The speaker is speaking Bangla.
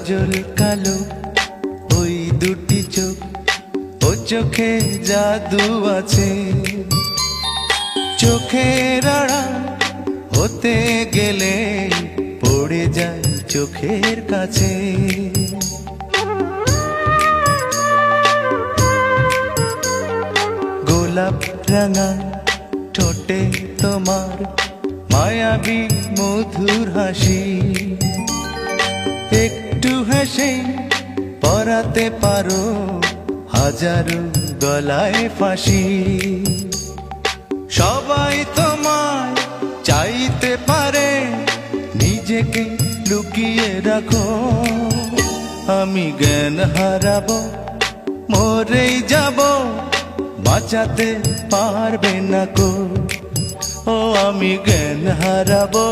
কাজল কালো ওই দুটি চোখ, ও চোখে জাদু আছে। চোখের আড়াল হতে গেলে পড়ে যায় চোখের কাছে। গোলাপ রাঙা ঠোঁটে তোমার মায়াবী মধুর হাসি, একটু হেসে পরাতে পারো হাজারো গলায় ফাঁসি। সবাই তোমায় চাইতে পারে, নিজেকে লুকিয়ে রাখো। আমি জ্ঞান হারাবো, মরেই যাব, বাঁচাতে পারবে না কো। ও আমি জ্ঞান হারাবো,